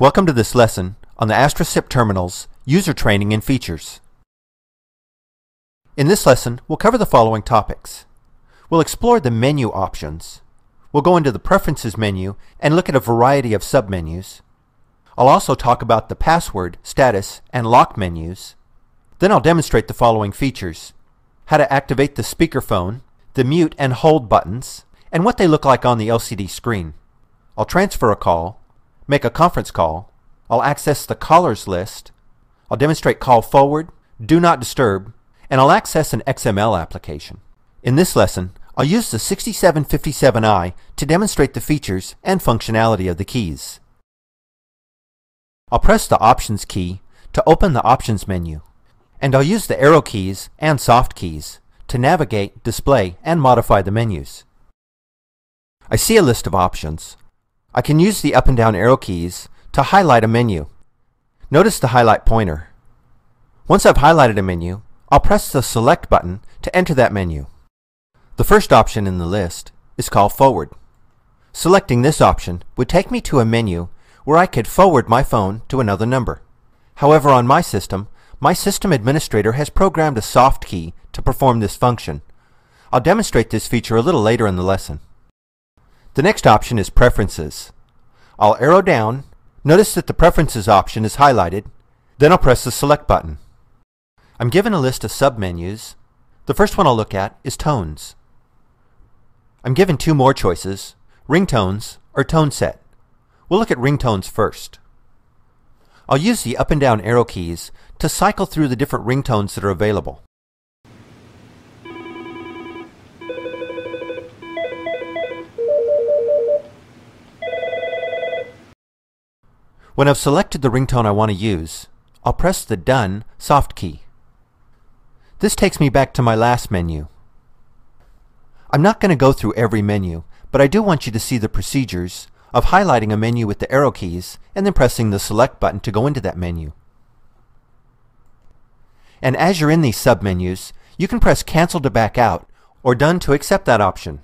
Welcome to this lesson on the AstraSip Terminal's user training and features. In this lesson, we'll cover the following topics. We'll explore the menu options. We'll go into the Preferences menu and look at a variety of submenus. I'll also talk about the password, status, and lock menus. Then I'll demonstrate the following features: how to activate the speakerphone, the mute and hold buttons, and what they look like on the LCD screen. I'll transfer a call, make a conference call, I'll access the callers list, I'll demonstrate call forward, do not disturb, and I'll access an XML application. In this lesson, I'll use the 6757i to demonstrate the features and functionality of the keys. I'll press the Options key to open the Options menu, and I'll use the arrow keys and soft keys to navigate, display, and modify the menus. I see a list of options. I can use the up and down arrow keys to highlight a menu. Notice the highlight pointer. Once I've highlighted a menu, I'll press the Select button to enter that menu. The first option in the list is Call Forward. Selecting this option would take me to a menu where I could forward my phone to another number. However, on my system administrator has programmed a soft key to perform this function. I'll demonstrate this feature a little later in the lesson. The next option is Preferences. I'll arrow down. Notice that the Preferences option is highlighted. Then I'll press the Select button. I'm given a list of submenus. The first one I'll look at is Tones. I'm given two more choices: Ringtones or Tone Set. We'll look at ringtones first. I'll use the up and down arrow keys to cycle through the different ringtones that are available. When I've selected the ringtone I want to use, I'll press the Done soft key. This takes me back to my last menu. I'm not going to go through every menu, but I do want you to see the procedures of highlighting a menu with the arrow keys and then pressing the Select button to go into that menu. And as you're in these submenus, you can press Cancel to back out or Done to accept that option.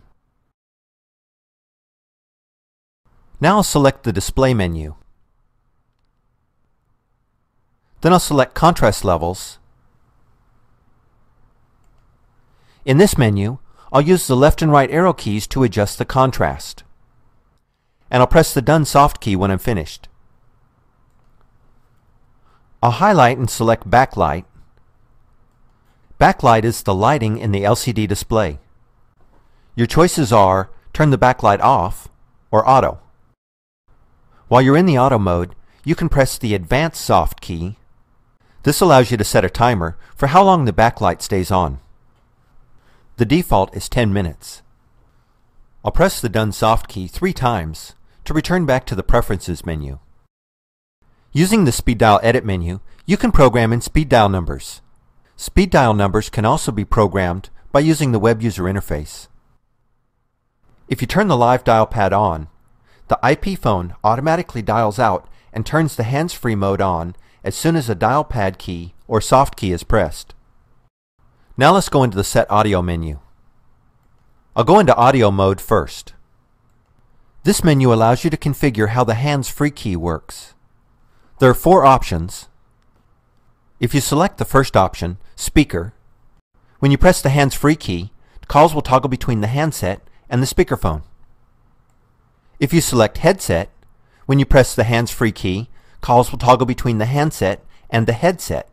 Now I'll select the Display menu. Then I'll select Contrast Levels. In this menu, I'll use the left and right arrow keys to adjust the contrast. And I'll press the Done soft key when I'm finished. I'll highlight and select Backlight. Backlight is the lighting in the LCD display. Your choices are turn the backlight off or auto. While you're in the auto mode, you can press the Advanced soft key. This allows you to set a timer for how long the backlight stays on. The default is 10 minutes. I'll press the Done soft key 3 times to return back to the Preferences menu. Using the Speed Dial Edit menu, you can program in speed dial numbers. Speed dial numbers can also be programmed by using the web user interface. If you turn the live dial pad on, the IP phone automatically dials out and turns the hands-free mode on as soon as a dial pad key or soft key is pressed. Now let's go into the Set Audio menu. I'll go into Audio mode first. This menu allows you to configure how the hands-free key works. There are 4 options. If you select the first option, Speaker, when you press the hands-free key, calls will toggle between the handset and the speakerphone. If you select Headset, when you press the hands-free key, calls will toggle between the handset and the headset.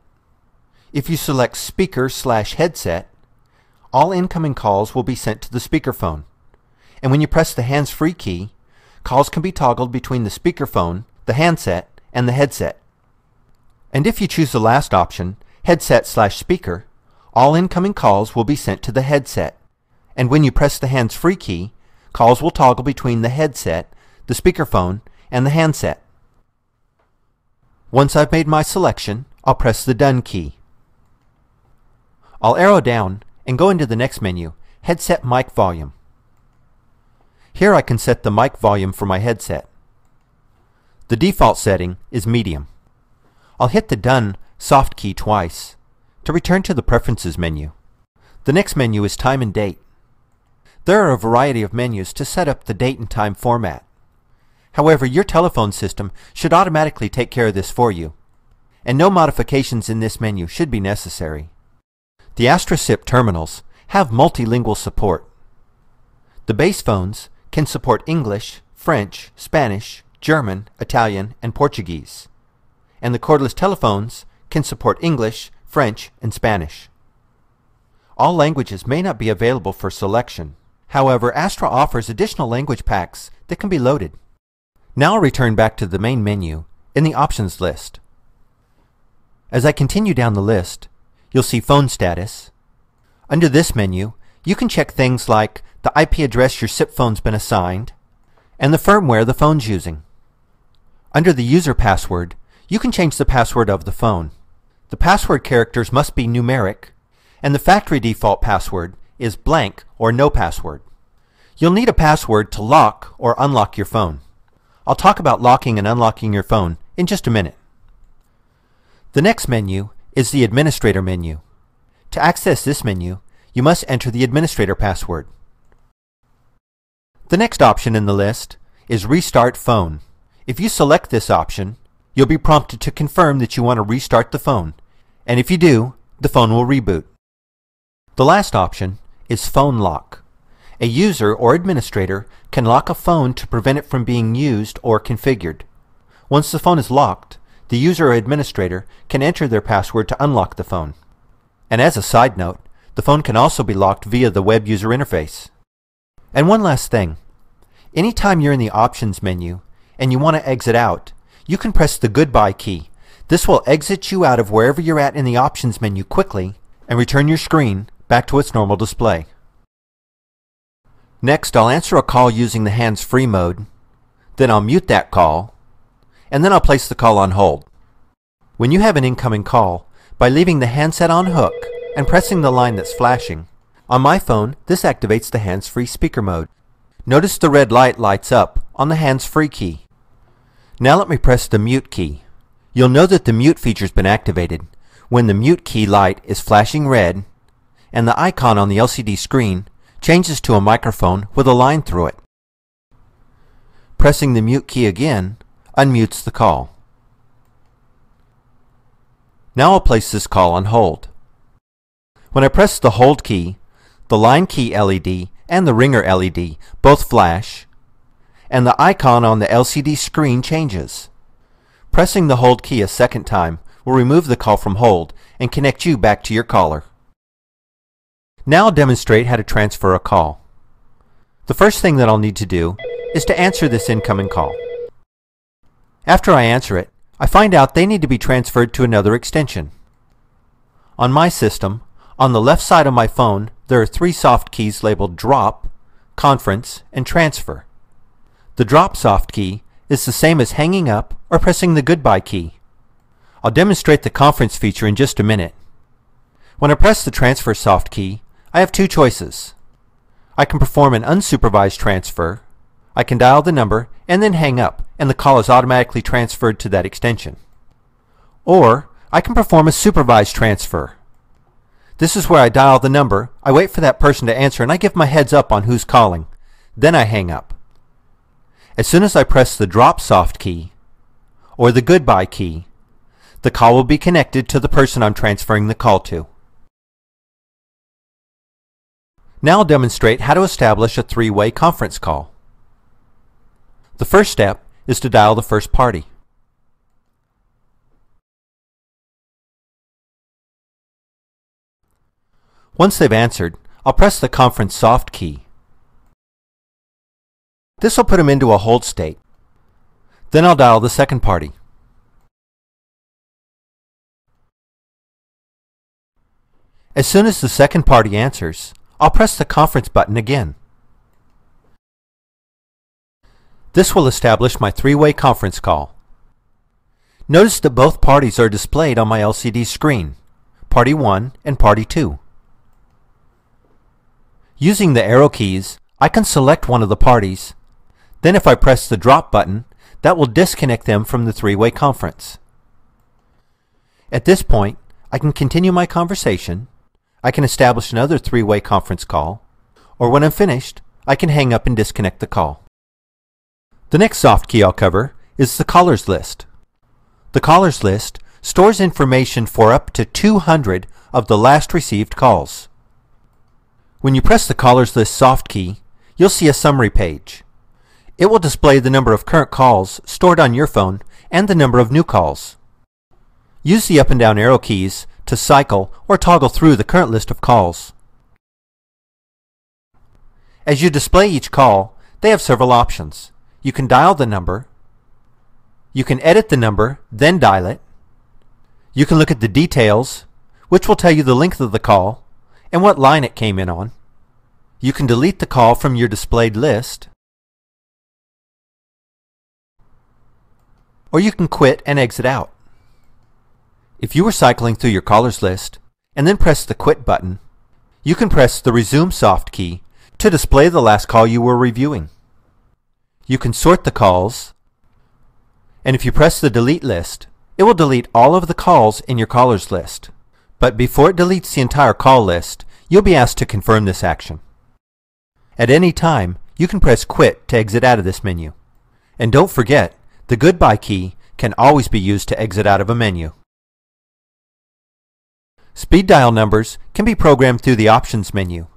If you select Speaker/Headset, all incoming calls will be sent to the speakerphone. And when you press the hands-free key, calls can be toggled between the speakerphone, the handset, and the headset. And if you choose the last option, Headset/Speaker, all incoming calls will be sent to the headset. And when you press the hands-free key, calls will toggle between the headset, the speakerphone, and the handset. Once I've made my selection, I'll press the Done key. I'll arrow down and go into the next menu, Headset Mic Volume. Here I can set the mic volume for my headset. The default setting is medium. I'll hit the Done soft key twice to return to the Preferences menu. The next menu is Time and Date. There are a variety of menus to set up the date and time format. However, your telephone system should automatically take care of this for you, and no modifications in this menu should be necessary. The AstraSip terminals have multilingual support. The base phones can support English, French, Spanish, German, Italian, and Portuguese, and the cordless telephones can support English, French, and Spanish. All languages may not be available for selection. However, Astra offers additional language packs that can be loaded. Now I'll return back to the main menu in the options list. As I continue down the list, you'll see phone status. Under this menu, you can check things like the IP address your SIP phone's been assigned and the firmware the phone's using. Under the user password, you can change the password of the phone. The password characters must be numeric, and the factory default password is blank or no password. You'll need a password to lock or unlock your phone. I'll talk about locking and unlocking your phone in just a minute. The next menu is the administrator menu. To access this menu, you must enter the administrator password. The next option in the list is Restart Phone. If you select this option, you'll be prompted to confirm that you want to restart the phone, and if you do, the phone will reboot. The last option is Phone Lock. A user or administrator can lock a phone to prevent it from being used or configured. Once the phone is locked, the user or administrator can enter their password to unlock the phone. And as a side note, the phone can also be locked via the web user interface. And one last thing. Anytime you're in the options menu and you want to exit out, you can press the goodbye key. This will exit you out of wherever you're at in the options menu quickly and return your screen back to its normal display. Next, I'll answer a call using the hands-free mode, then I'll mute that call, and then I'll place the call on hold. When you have an incoming call, by leaving the handset on hook and pressing the line that's flashing, on my phone, this activates the hands-free speaker mode. Notice the red light lights up on the hands-free key. Now let me press the mute key. You'll know that the mute feature's been activated when the mute key light is flashing red and the icon on the LCD screen changes to a microphone with a line through it. Pressing the mute key again unmutes the call. Now I'll place this call on hold. When I press the hold key, the line key LED and the ringer LED both flash, and the icon on the LCD screen changes. Pressing the hold key a second time will remove the call from hold and connect you back to your caller. Now I'll demonstrate how to transfer a call. The first thing that I'll need to do is to answer this incoming call. After I answer it, I find out they need to be transferred to another extension. On my system, on the left side of my phone, there are 3 soft keys labeled Drop, Conference, and Transfer. The Drop soft key is the same as hanging up or pressing the goodbye key. I'll demonstrate the conference feature in just a minute. When I press the Transfer soft key, I have 2 choices. I can perform an unsupervised transfer, I can dial the number and then hang up and the call is automatically transferred to that extension. Or I can perform a supervised transfer. This is where I dial the number, I wait for that person to answer, and I give my heads up on who's calling. Then I hang up. As soon as I press the Drop soft key or the goodbye key, the call will be connected to the person I'm transferring the call to. Now I'll demonstrate how to establish a 3-way conference call. The first step is to dial the first party. Once they've answered, I'll press the conference soft key. This will put them into a hold state. Then I'll dial the second party. As soon as the second party answers, I'll press the conference button again. This will establish my 3-way conference call. Notice that both parties are displayed on my LCD screen, Party 1 and Party 2. Using the arrow keys, I can select one of the parties. Then if I press the drop button, that will disconnect them from the 3-way conference. At this point, I can continue my conversation, I can establish another 3-way conference call, or when I'm finished, I can hang up and disconnect the call. The next soft key I'll cover is the callers list. The callers list stores information for up to 200 of the last received calls. When you press the callers list soft key, you'll see a summary page. It will display the number of current calls stored on your phone and the number of new calls. Use the up and down arrow keys to cycle or toggle through the current list of calls. As you display each call, they have several options. You can dial the number. You can edit the number, then dial it. You can look at the details, which will tell you the length of the call and what line it came in on. You can delete the call from your displayed list. Or you can quit and exit out. If you were cycling through your callers list and then press the quit button, you can press the resume soft key to display the last call you were reviewing. You can sort the calls, and if you press the delete list, it will delete all of the calls in your callers list. But before it deletes the entire call list, you'll be asked to confirm this action. At any time, you can press quit to exit out of this menu. And don't forget, the goodbye key can always be used to exit out of a menu. Speed dial numbers can be programmed through the options menu,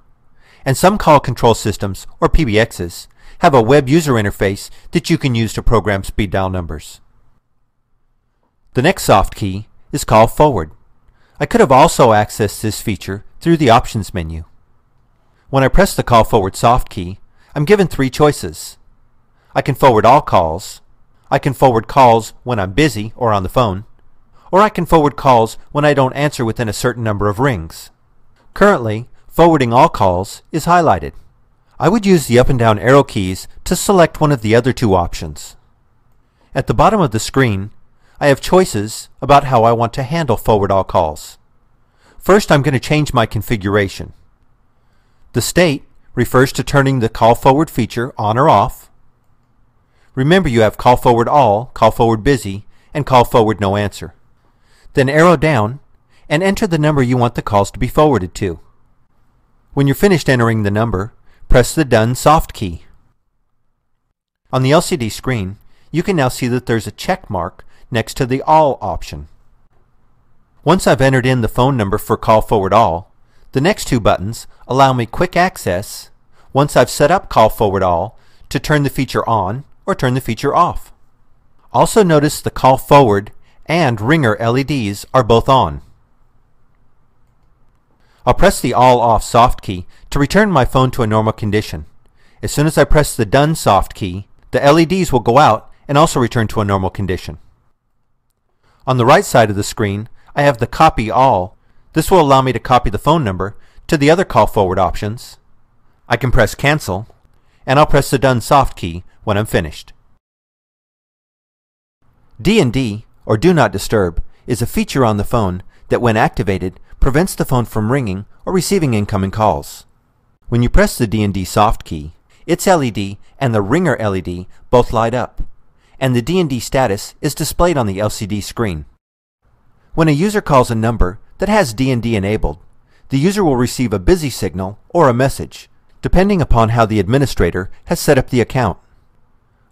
and some call control systems, or PBXs, have a web user interface that you can use to program speed dial numbers. The next soft key is call forward. I could have also accessed this feature through the options menu. When I press the call forward soft key, I'm given three choices. I can forward all calls, I can forward calls when I'm busy or on the phone, or I can forward calls when I don't answer within a certain number of rings. Currently, forwarding all calls is highlighted. I would use the up and down arrow keys to select one of the other two options. At the bottom of the screen, I have choices about how I want to handle forward all calls. First, I'm going to change my configuration. The state refers to turning the call forward feature on or off. Remember, you have call forward all, call forward busy, and call forward no answer. Then arrow down and enter the number you want the calls to be forwarded to. When you're finished entering the number, press the Done soft key. On the LCD screen, you can now see that there's a check mark next to the All option. Once I've entered in the phone number for Call Forward All, the next two buttons allow me quick access once I've set up Call Forward All to turn the feature on or turn the feature off. Also notice the Call Forward and Ringer LEDs are both on. I'll press the All Off soft key to return my phone to a normal condition. As soon as I press the Done soft key, the LEDs will go out and also return to a normal condition. On the right side of the screen, I have the Copy All. This will allow me to copy the phone number to the other call forward options. I can press Cancel, and I'll press the Done soft key when I'm finished. D&D, or Do Not Disturb, is a feature on the phone that when activated prevents the phone from ringing or receiving incoming calls. When you press the D&D soft key, its LED and the Ringer LED both light up, and the D&D status is displayed on the LCD screen. When a user calls a number that has D&D enabled, the user will receive a busy signal or a message, depending upon how the administrator has set up the account.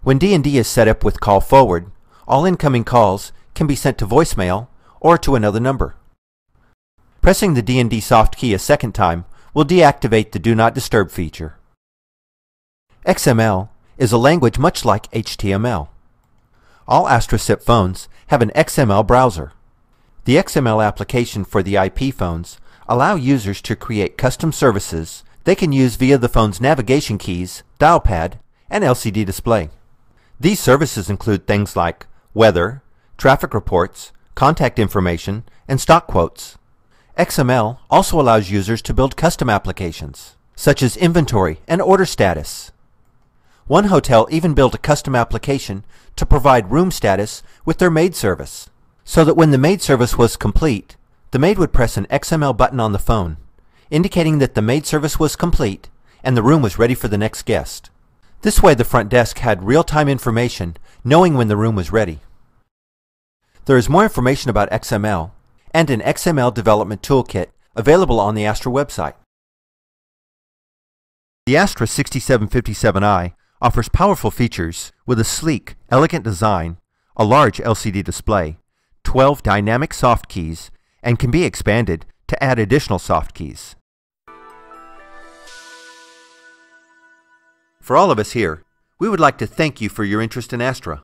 When D&D is set up with Call Forward, all incoming calls can be sent to voicemail or to another number. Pressing the D&D soft key a second time will deactivate the Do Not Disturb feature. XML is a language much like HTML. All AstroSip phones have an XML browser. The XML application for the IP phones allow users to create custom services they can use via the phone's navigation keys, dial pad, and LCD display. These services include things like weather, traffic reports, contact information, and stock quotes. XML also allows users to build custom applications, such as inventory and order status. One hotel even built a custom application to provide room status with their maid service, so that when the maid service was complete, the maid would press an XML button on the phone, indicating that the maid service was complete and the room was ready for the next guest. This way the front desk had real-time information knowing when the room was ready. There is more information about XML and an XML development toolkit available on the Astra website. The Astra 6757i offers powerful features with a sleek, elegant design, a large LCD display, 12 dynamic soft keys, and can be expanded to add additional soft keys. For all of us here, we would like to thank you for your interest in Astra.